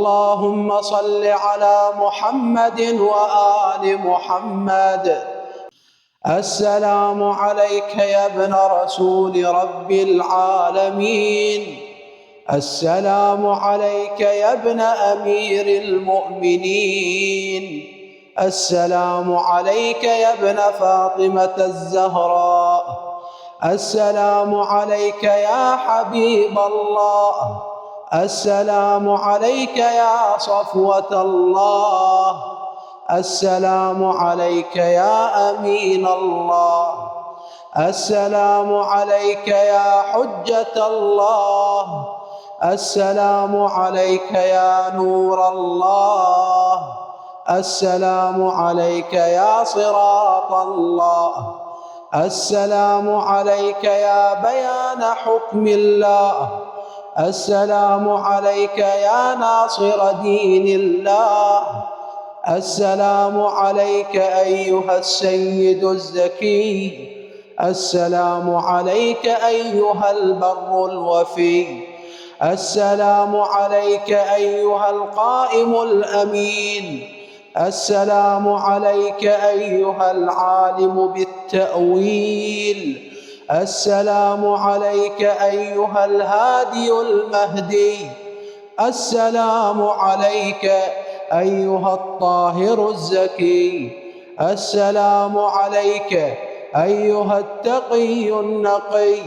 اللهم صل على محمد وآل محمد. السلام عليك يا ابن رسول رب العالمين. السلام عليك يا ابن أمير المؤمنين. السلام عليك يا ابن فاطمة الزهراء. السلام عليك يا حبيب الله. السلام عليك يا صفوة الله. السلام عليك يا أمين الله. السلام عليك يا حجة الله. السلام عليك يا نور الله. السلام عليك يا صراط الله. السلام عليك يا بيان حكم الله. السلام عليك يا ناصر دين الله. السلام عليك أيها السيد الزكي. السلام عليك أيها البر الوفي. السلام عليك أيها القائم الأمين. السلام عليك أيها العالم بالتأويل. السلام عليك أيها الهادي المهدي. السلام عليك أيها الطاهر الزكي. السلام عليك أيها التقي النقي.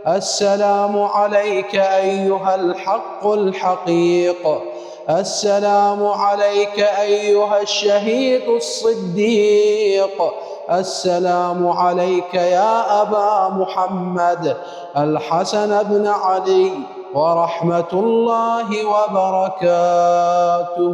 السلام عليك أيها الحق الحقيق. السلام عليك أيها الشهيد الصديق. السلام عليك يا أبا محمد الحسن بن علي ورحمة الله وبركاته.